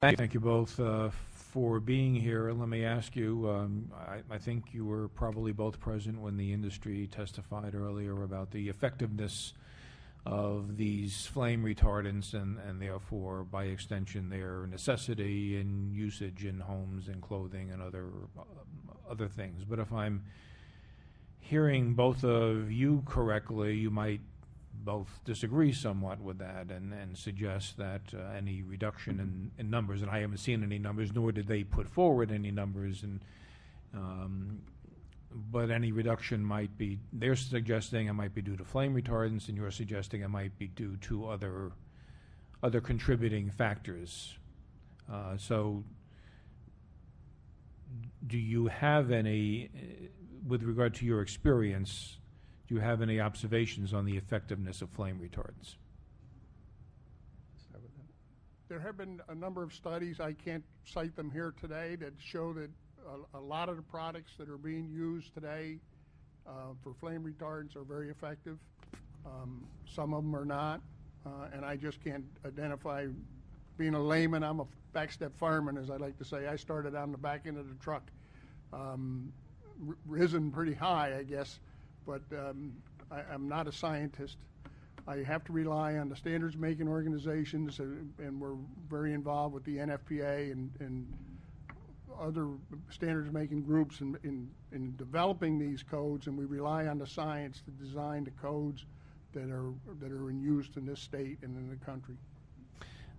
Thank you both for being here. Let me ask you, I think you were probably both present when the industry testified earlier about the effectiveness of these flame retardants and therefore, by extension, their necessity and usage in homes and clothing and other things. But if I'm hearing both of you correctly, you might both disagree somewhat with that and suggest that any reduction in numbers, and I haven't seen any numbers, nor did they put forward any numbers, but any reduction might be, they're suggesting it might be due to flame retardants, and you're suggesting it might be due to other contributing factors. So do you have any, with regard to your experience, do you have any observations on the effectiveness of flame retardants? There have been a number of studies, I can't cite them here today, that show that a lot of the products that are being used today for flame retardants are very effective. Some of them are not, and I just can't identify. Being a layman, I'm a backstep fireman, as I like to say. I started on the back end of the truck, risen pretty high, I guess, but I'm not a scientist. I have to rely on the standards-making organizations, and we're very involved with the NFPA and other standards-making groups in developing these codes, and we rely on the science to design the codes that are in use in this state and in the country.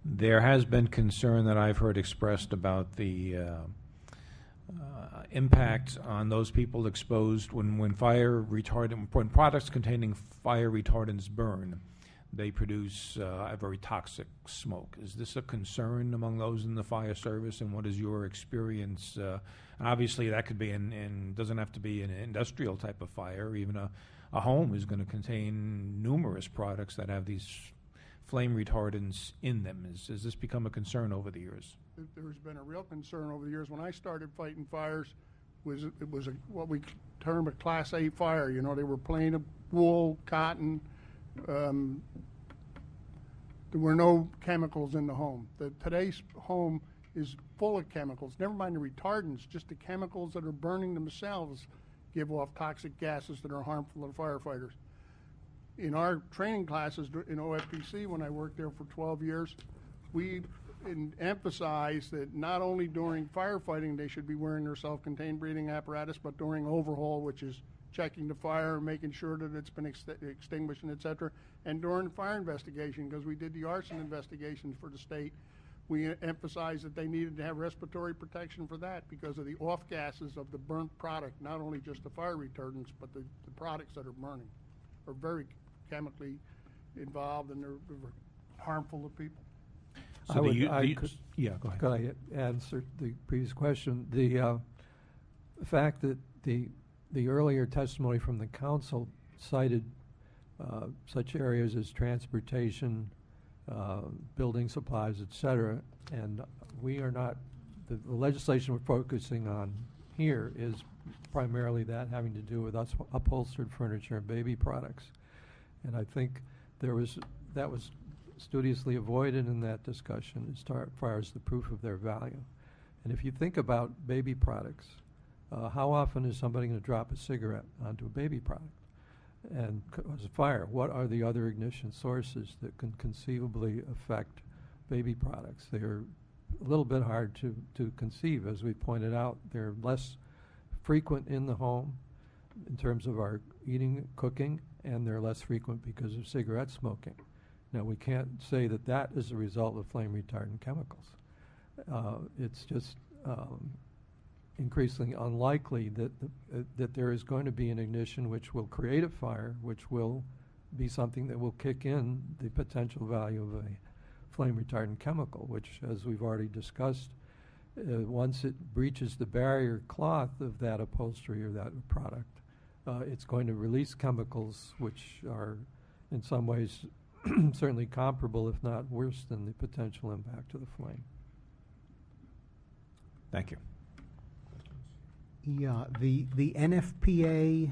There has been concern that I've heard expressed about the impact on those people exposed when products containing fire retardants burn. They produce a very toxic smoke. Is this a concern among those in the fire service, and what is your experience? And obviously, that could be doesn't have to be an industrial type of fire. Even a home is going to contain numerous products that have these flame retardants in them. Has this become a concern over the years? There's been a real concern over the years. When I started fighting fires, it was what we term a Class A fire. You know, they were plain of wool, cotton. There were no chemicals in the home. Today's home is full of chemicals. Never mind the retardants, just the chemicals that are burning themselves give off toxic gases that are harmful to firefighters. In our training classes in OFPC, when I worked there for 12 years, we emphasized that not only during firefighting they should be wearing their self-contained breathing apparatus, but during overhaul, which is checking the fire and making sure that it's been extinguished and et cetera, and during the fire investigation, because we did the arson investigations for the state, we emphasized that they needed to have respiratory protection for that because of the off gases of the burnt product, not only just the fire retardants, but the products that are burning are very chemically involved, and they're harmful to people. So yeah, go ahead. Could I answer the previous question? The fact that the earlier testimony from the council cited such areas as transportation, building supplies, et cetera, and we are not, the legislation we're focusing on here is primarily that having to do with upholstered furniture and baby products. And I think that was studiously avoided in that discussion as far as the proof of their value. And if you think about baby products, how often is somebody going to drop a cigarette onto a baby product and cause a fire? What are the other ignition sources that can conceivably affect baby products? They're a little bit hard to conceive. As we pointed out, they're less frequent in the home in terms of our eating, cooking, and they're less frequent because of cigarette smoking. Now, we can't say that that is a result of flame retardant chemicals. It's just increasingly unlikely that there is going to be an ignition which will create a fire, which will be something that will kick in the potential value of a flame retardant chemical, which, as we've already discussed, once it breaches the barrier cloth of that upholstery or that product, it's going to release chemicals which are in some ways certainly comparable, if not worse, than the potential impact of the flame. Thank you. Yeah, the NFPA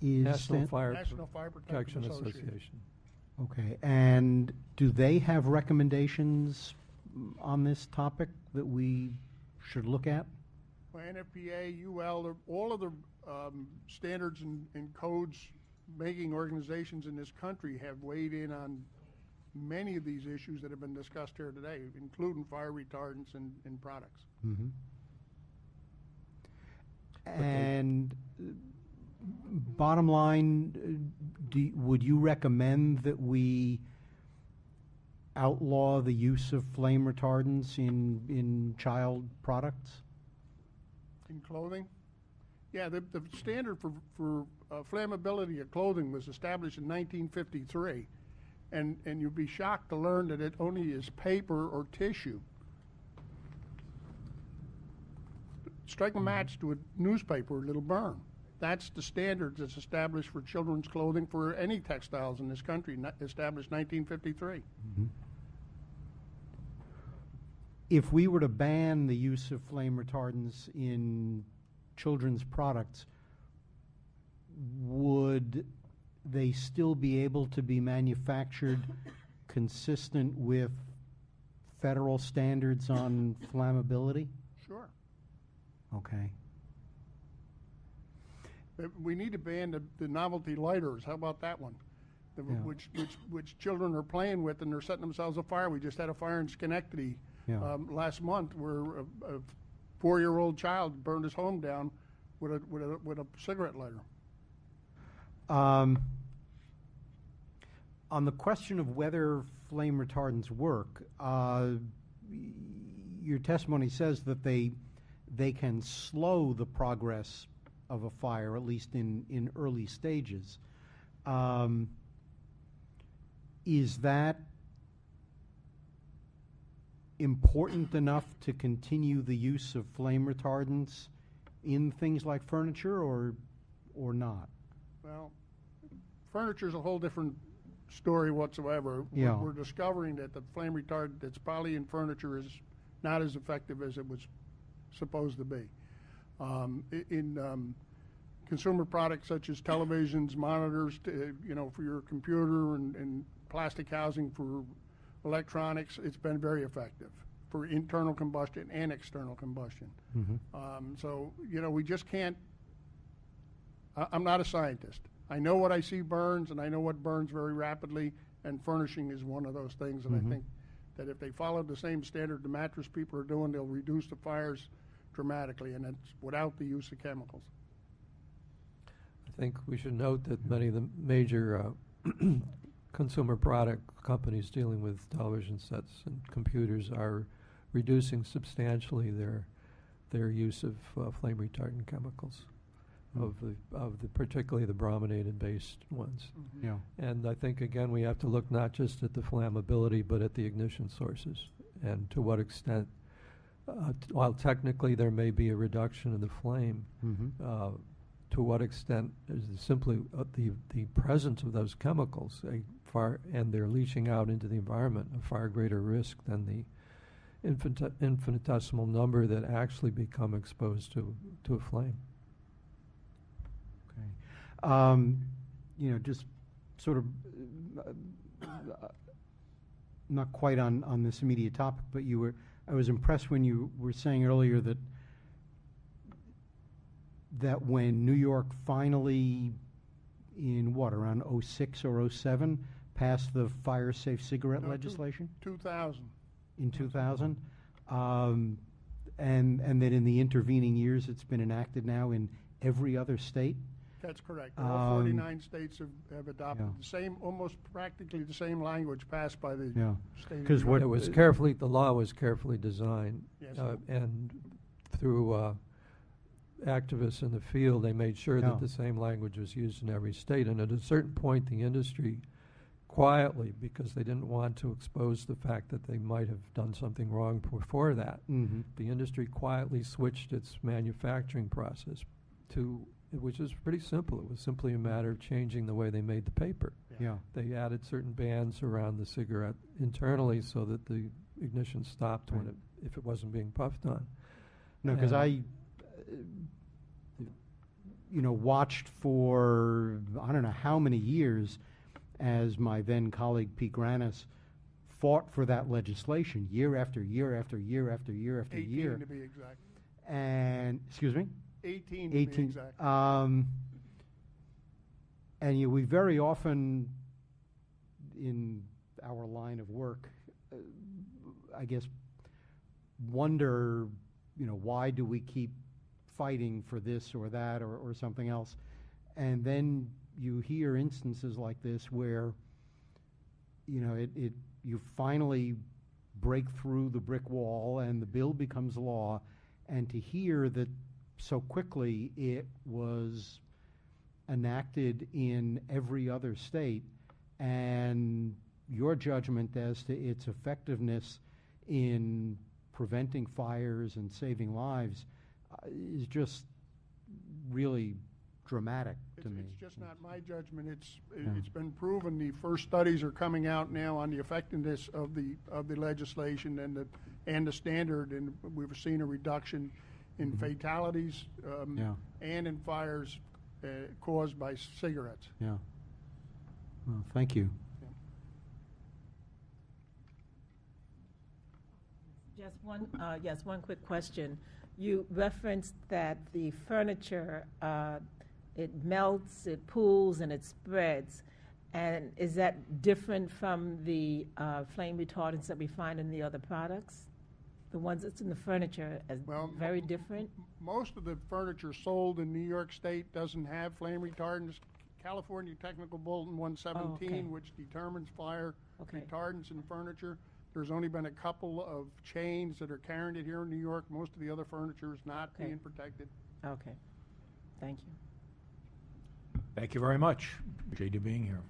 is National Fire Protection Association. Okay, and do they have recommendations on this topic that we should look at? Well, NFPA, UL, all of the standards and codes making organizations in this country have weighed in on many of these issues that have been discussed here today, including fire retardants and products. Mm-hmm. And bottom line, would you recommend that we outlaw the use of flame retardants in child products? In clothing? Yeah, the standard for flammability of clothing was established in 1953. And you'd be shocked to learn that it only is paper or tissue. Strike a match to a newspaper, it'll burn. That's the standard that's established for children's clothing for any textiles in this country, established 1953. Mm-hmm. If we were to ban the use of flame retardants in children's products, would they still be able to be manufactured consistent with federal standards on flammability? Sure. Okay. We need to ban the novelty lighters. How about that one? Yeah. Which children are playing with, and they're setting themselves afire. We just had a fire in Schenectady last month where a 4-year-old child burned his home down with a cigarette lighter. On the question of whether flame retardants work, your testimony says that they can slow the progress of a fire, at least in early stages. Is that important enough to continue the use of flame retardants in things like furniture, or not? Well, furniture is a whole different story whatsoever. Yeah. We're discovering that the flame retardant that's probably in furniture is not as effective as it was supposed to be. In consumer products such as televisions, monitors, for your computer, and plastic housing for electronics, it's been very effective for internal combustion and external combustion. Mm-hmm. So, we just can't. I'm not a scientist. I know what I see burns, and I know what burns very rapidly, and furnishing is one of those things. And Mm-hmm. I think that if they follow the same standard the mattress people are doing, they'll reduce the fires dramatically, and it's without the use of chemicals. I think we should note that many of the major consumer product companies dealing with television sets and computers are reducing substantially their use of flame retardant chemicals, of the particularly the brominated based ones. Mm-hmm. Yeah. And I think again we have to look not just at the flammability but at the ignition sources and to what extent, while technically there may be a reduction in the flame, Mm-hmm. To what extent is it simply the presence of those chemicals and they're leaching out into the environment a far greater risk than the infinitesimal number that actually become exposed to a flame. Okay. Just sort of not quite on this immediate topic, but I was impressed when you were saying earlier that when New York finally, in around 06 or 07, passed the fire safe cigarette legislation? 2000. In 2000? And that in the intervening years it's been enacted now in every other state? That's correct. All 49 states have adopted the same, almost practically the same language passed by the state. Because The law was carefully designed, Yes. and through activists in the field, they made sure Yeah. that the same language was used in every state. And at a certain point, the industry quietly, because they didn't want to expose the fact that they might have done something wrong before that, Mm-hmm. the industry quietly switched its manufacturing process which is pretty simple. It was simply a matter of changing the way they made the paper. Yeah. They added certain bands around the cigarette internally so that the ignition stopped Right. if it wasn't being puffed on. No, because And- watched for I don't know how many years as my then colleague Pete Granis fought for that legislation year after year after year after year after 18 year. to be exact. And, excuse me? 18 to be exact. And we very often, in our line of work, I guess, wonder, why do we keep fighting for this or that or something else? And then you hear instances like this where, you finally break through the brick wall and the bill becomes law, and to hear that so quickly it was enacted in every other state, and your judgment as to its effectiveness in preventing fires and saving lives is just really dramatic to me. It's just not my judgment. It's been proven. The first studies are coming out now on the effectiveness of the legislation and the standard, and we've seen a reduction in fatalities and in fires caused by cigarettes. Yeah. Well, thank you. Just one quick question. You referenced that the furniture, it melts, it pools, and it spreads. And is that different from the flame retardants that we find in the other products? The ones that's in the furniture is very different? Most of the furniture sold in New York State doesn't have flame retardants. California Technical Bulletin 117, which determines fire retardants in furniture. There's only been a couple of chains that are carrying it here in New York. Most of the other furniture is not being protected. Okay. Thank you. Thank you very much. Appreciate you being here.